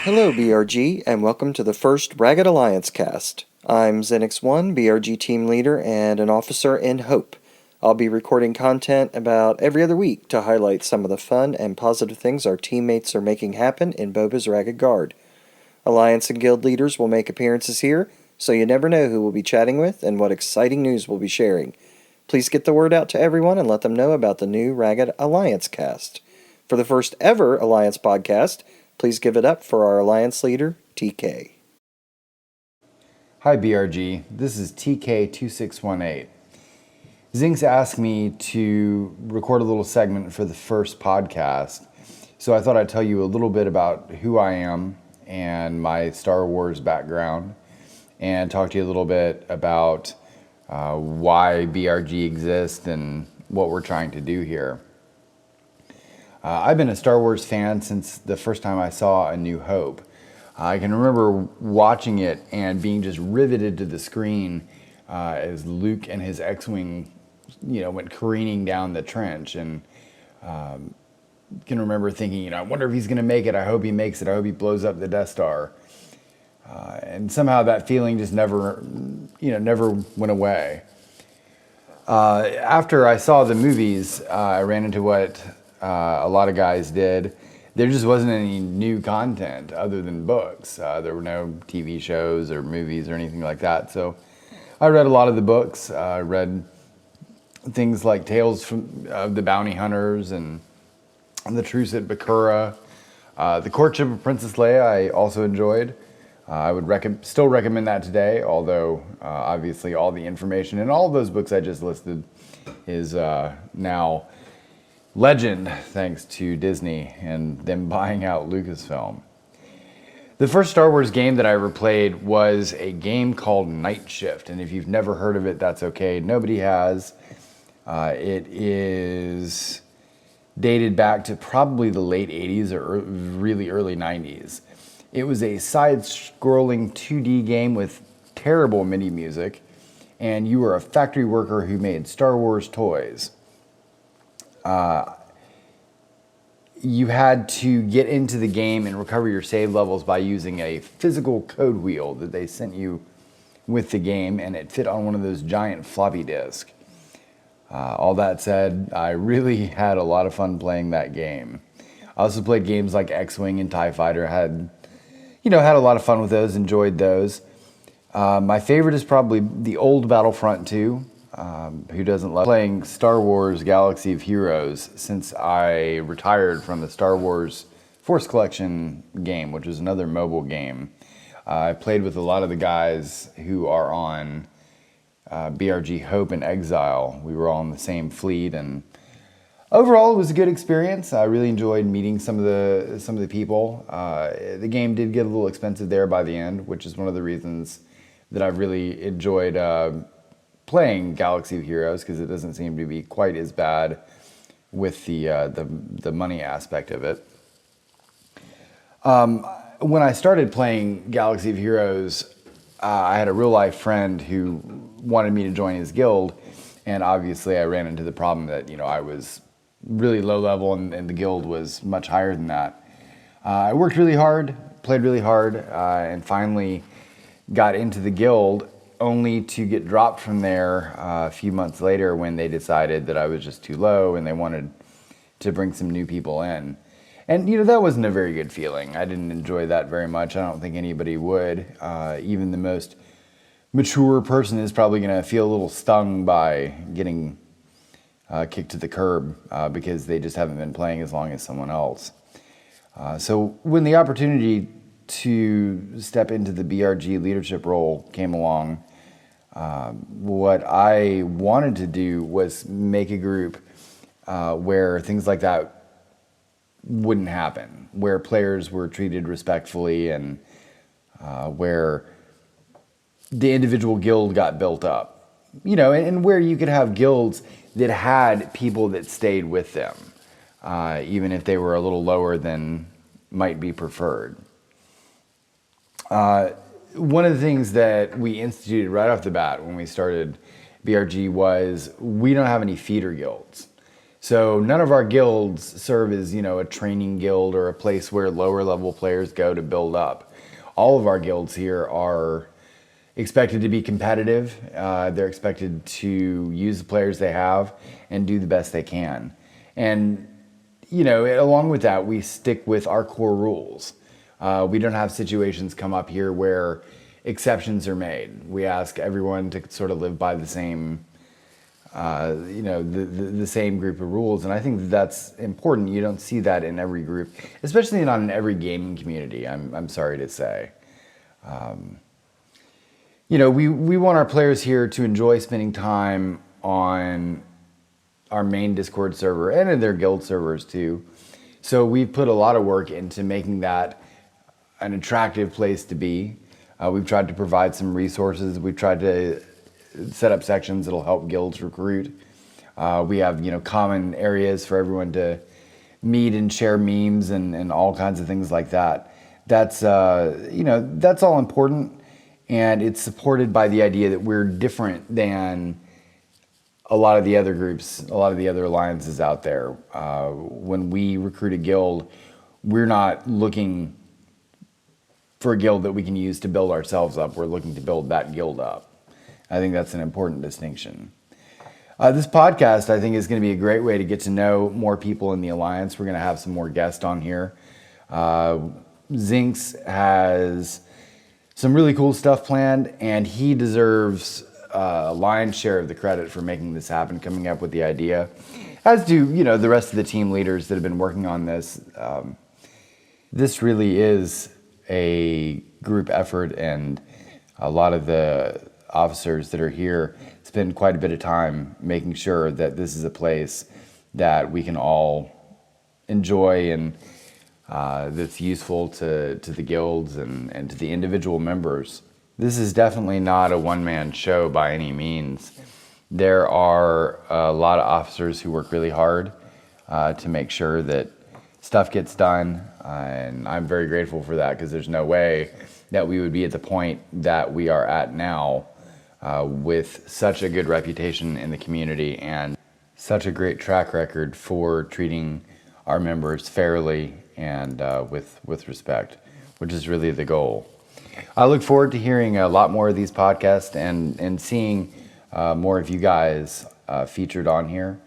Hello BRG, and welcome to the first Ragged Alliance cast. I'm Xenix1, BRG team leader and an officer in Hope. I'll be recording content about every other week to highlight some of the fun and positive things our teammates are making happen in Boba's Ragged Guard. Alliance and guild leaders will make appearances here, so you never know who we'll be chatting with and what exciting news we'll be sharing. Please get the word out to everyone and let them know about the new Ragged Alliance cast. For the first ever Alliance podcast, please give it up for our Alliance leader, TK. Hi BRG, this is TK2618. Zinx asked me to record a little segment for the first podcast, so I thought I'd tell you a little bit about who I am and my Star Wars background, and talk to you a little bit about why BRG exists and what we're trying to do here. I've been a Star Wars fan since the first time I saw A New Hope. I can remember watching it and being just riveted to the screen as Luke and his X-Wing, went careening down the trench, and can remember thinking, I wonder if he's going to make it. I hope he makes it. I hope he blows up the Death Star. And somehow that feeling just never went away. After I saw the movies, I ran into what a lot of guys did. There just wasn't any new content other than books. There were no TV shows or movies or anything like that. So I read a lot of the books. I read things like Tales of the Bounty Hunters and The Truce at Bakura. The Courtship of Princess Leia I also enjoyed. I would still recommend that today, although obviously all the information in all of those books I just listed is now legend, thanks to Disney and them buying out Lucasfilm. The first Star Wars game that I ever played was a game called Night Shift, and if you've never heard of it, that's okay. Nobody has. It is dated back to probably the late 80s or really early 90s. It was a side-scrolling 2D game with terrible MIDI music, and you were a factory worker who made Star Wars toys. You had to get into the game and recover your save levels by using a physical code wheel that they sent you with the game, and it fit on one of those giant floppy disks. All that said, I really had a lot of fun playing that game. I also played games like X-Wing and TIE Fighter, had a lot of fun with those, enjoyed those. My favorite is probably the old Battlefront 2. Who doesn't love playing Star Wars Galaxy of Heroes since I retired from the Star Wars Force Collection game, which is another mobile game. I played with a lot of the guys who are on BRG Hope and Exile. We were all in the same fleet, and overall it was a good experience. I really enjoyed meeting some of the people. The game did get a little expensive there by the end, which is one of the reasons that I've really enjoyed playing Galaxy of Heroes, because it doesn't seem to be quite as bad with the money aspect of it. When I started playing Galaxy of Heroes, I had a real life friend who wanted me to join his guild, and obviously I ran into the problem that I was really low level and the guild was much higher than that. I worked really hard, played really hard, and finally got into the guild, only to get dropped from there a few months later when they decided that I was just too low and they wanted to bring some new people in. And that wasn't a very good feeling. I didn't enjoy that very much. I don't think anybody would. Even the most mature person is probably going to feel a little stung by getting kicked to the curb because they just haven't been playing as long as someone else. So when the opportunity to step into the BRG leadership role came along, what I wanted to do was make a group where things like that wouldn't happen, where players were treated respectfully, and where the individual guild got built up, and where you could have guilds that had people that stayed with them. even if they were a little lower than might be preferred. One of the things that we instituted right off the bat when we started BRG was we don't have any feeder guilds. So none of our guilds serve as, a training guild or a place where lower level players go to build up. All of our guilds here are expected to be competitive. They're expected to use the players they have and do the best they can. And, along with that, we stick with our core rules. We don't have situations come up here where exceptions are made. We ask everyone to sort of live by the same, the same group of rules. And I think that's important. You don't see that in every group, especially not in every gaming community, I'm sorry to say. We want our players here to enjoy spending time on our main Discord server and in their guild servers too. So we've put a lot of work into making that an attractive place to be. We've tried to provide some resources. We've tried to set up sections that'll help guilds recruit. We have, common areas for everyone to meet and share memes and all kinds of things like that. That's all important, and it's supported by the idea that we're different than a lot of the other groups, a lot of the other alliances out there. When we recruit a guild, we're not looking for a guild that we can use to build ourselves up. We're looking to build that guild up. I think that's an important distinction. This podcast, I think, is going to be a great way to get to know more people in the Alliance. We're going to have some more guests on here. Zinx has some really cool stuff planned, and he deserves a lion's share of the credit for making this happen, coming up with the idea, as do, the rest of the team leaders that have been working on this. This really is a group effort, and a lot of the officers that are here spend quite a bit of time making sure that this is a place that we can all enjoy and that's useful to the guilds and to the individual members. This is definitely not a one-man show by any means. There are a lot of officers who work really hard to make sure that stuff gets done, and I'm very grateful for that, because there's no way that we would be at the point that we are at now with such a good reputation in the community and such a great track record for treating our members fairly and with respect, which is really the goal. I look forward to hearing a lot more of these podcasts and seeing more of you guys featured on here.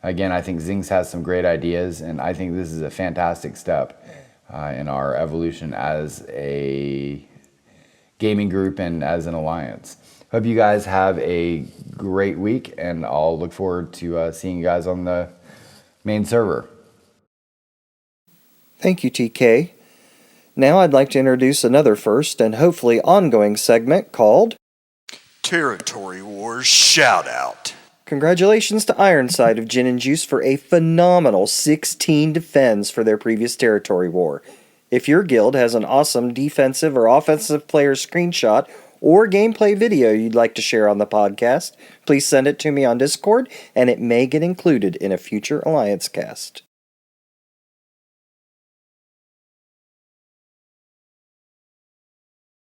Again, I think Zinx has some great ideas, and I think this is a fantastic step in our evolution as a gaming group and as an alliance. Hope you guys have a great week, and I'll look forward to seeing you guys on the main server. Thank you, TK. Now I'd like to introduce another first and hopefully ongoing segment called Territory Wars Shoutout. Congratulations to Ironside of Gin and Juice for a phenomenal 16 defends for their previous territory war. If your guild has an awesome defensive or offensive player screenshot or gameplay video you'd like to share on the podcast, please send it to me on Discord, and it may get included in a future Alliance cast.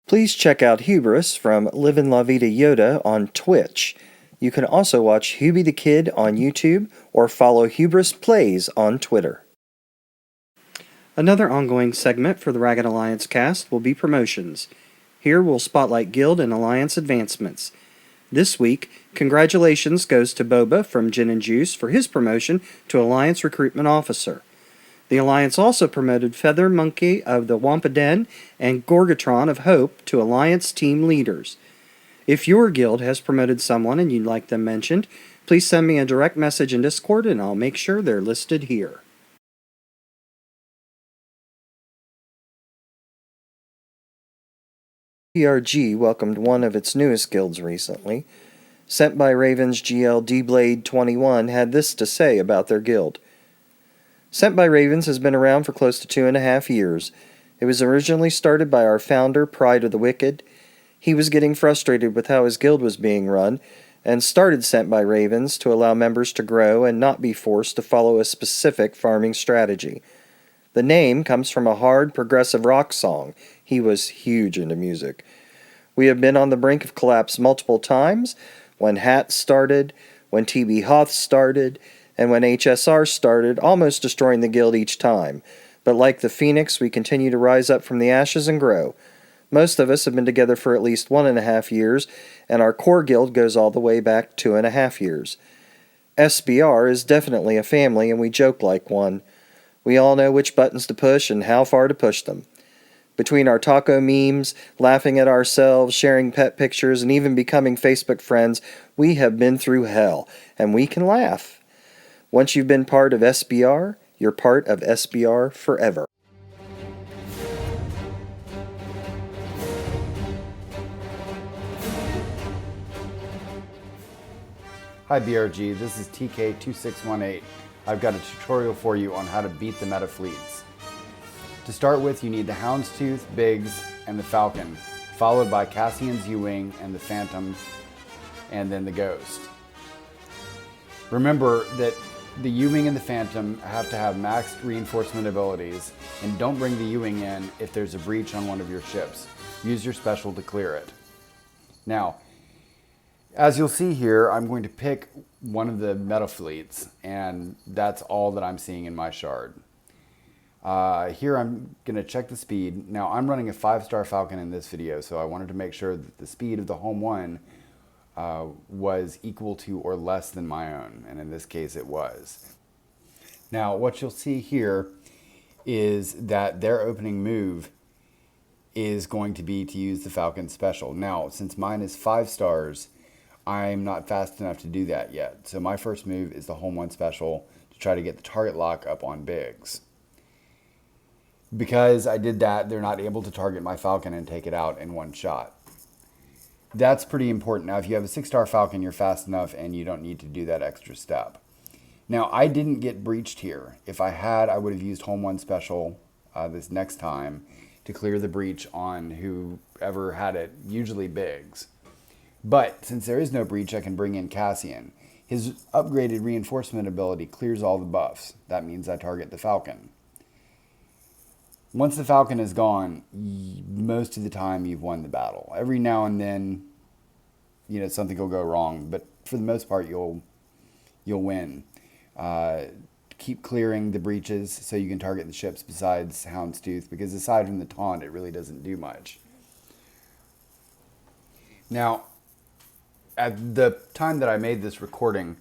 Please check out Hubris from Livin' La Vida Yoda on Twitch. You can also watch Hubie the Kid on YouTube or follow Hubris Plays on Twitter. Another ongoing segment for the Ragged Alliance cast will be promotions. Here we'll spotlight Guild and Alliance advancements. This week, congratulations goes to Boba from Gin and Juice for his promotion to Alliance Recruitment Officer. The Alliance also promoted Feather Monkey of the Wampa Den and Gorgatron of Hope to Alliance Team Leaders. If your guild has promoted someone and you'd like them mentioned, please send me a direct message in Discord and I'll make sure they're listed here. BRG welcomed one of its newest guilds recently. Sent by Ravens GL D-Blade 21 had this to say about their guild. Sent by Ravens has been around for close to 2.5 years. It was originally started by our founder, Pride of the Wicked. He was getting frustrated with how his guild was being run, and started sent by ravens to allow members to grow and not be forced to follow a specific farming strategy. The name comes from a hard, progressive rock song. He was huge into music. We have been on the brink of collapse multiple times, when HAT started, when TB Hoth started, and when HSR started, almost destroying the guild each time. But like the phoenix, we continue to rise up from the ashes and grow. Most of us have been together for at least 1.5 years, and our core guild goes all the way back 2.5 years. SBR is definitely a family, and we joke like one. We all know which buttons to push and how far to push them. Between our taco memes, laughing at ourselves, sharing pet pictures, and even becoming Facebook friends, we have been through hell, and we can laugh. Once you've been part of SBR, you're part of SBR forever. Hi BRG, this is TK2618. I've got a tutorial for you on how to beat the meta fleets. To start with, you need the Houndstooth, Biggs, and the Falcon, followed by Cassian's U-Wing and the Phantom, and then the Ghost. Remember that the U-Wing and the Phantom have to have maxed reinforcement abilities, and don't bring the U-Wing in if there's a breach on one of your ships. Use your special to clear it. Now, as you'll see here, I'm going to pick one of the meta fleets, and that's all that I'm seeing in my shard. Here I'm going to check the speed. Now I'm running a 5-star Falcon in this video, so I wanted to make sure that the speed of the home one was equal to or less than my own, and in this case it was. Now what you'll see here is that their opening move is going to be to use the Falcon special. Now since mine is 5 stars, I'm not fast enough to do that yet. So my first move is the home one special to try to get the target lock up on Biggs. Because I did that, they're not able to target my Falcon and take it out in one shot. That's pretty important. Now if you have a 6-star Falcon, you're fast enough and you don't need to do that extra step. Now I didn't get breached here. If I had, I would have used home one special this next time to clear the breach on whoever had it, usually Biggs. But since there is no breach, I can bring in Cassian. His upgraded reinforcement ability clears all the buffs. That means I target the Falcon. Once the Falcon is gone, most of the time you've won the battle. Every now and then, something will go wrong, but for the most part, you'll win. Keep clearing the breaches so you can target the ships besides Houndstooth, because aside from the taunt, it really doesn't do much. Now, at the time that I made this recording,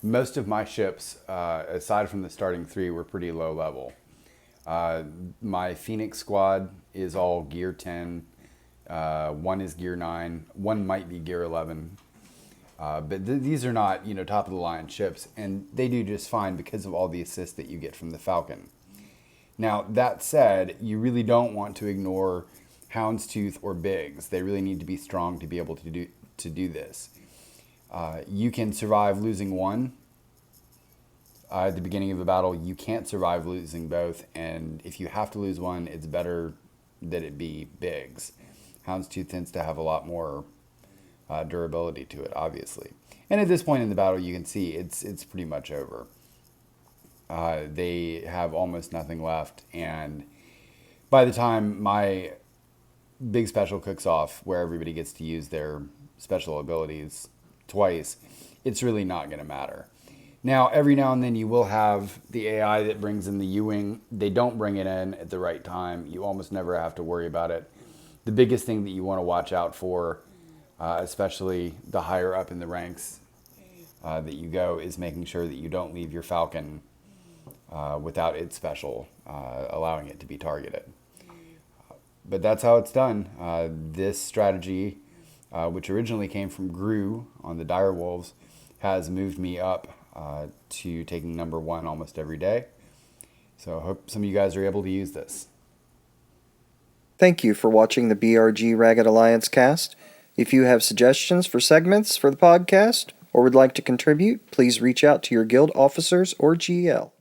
most of my ships, aside from the starting 3, were pretty low level. My Phoenix squad is all gear 10, one is gear 9, one might be gear 11, but these are not, top of the line ships, and they do just fine because of all the assists that you get from the Falcon. Now, that said, you really don't want to ignore Houndstooth or Biggs. They really need to be strong to be able to do this. You can survive losing one at the beginning of a battle. You can't survive losing both, and if you have to lose one, it's better that it be Biggs. Houndstooth tends to have a lot more durability to it, obviously. And at this point in the battle, you can see it's pretty much over. They have almost nothing left, and by the time my big special cooks off, where everybody gets to use their special abilities twice, it's really not going to matter. Now, every now and then you will have the AI that brings in the U-Wing. They don't bring it in at the right time. You almost never have to worry about it. The biggest thing that you want to watch out for, especially the higher up in the ranks that you go, is making sure that you don't leave your Falcon without its special, allowing it to be targeted. But that's how it's done. This strategy, which originally came from Gru on the Direwolves, has moved me up to taking number 1 almost every day. So I hope some of you guys are able to use this. Thank you for watching the BRG Ragged Alliance cast. If you have suggestions for segments for the podcast or would like to contribute, please reach out to your guild officers or GL.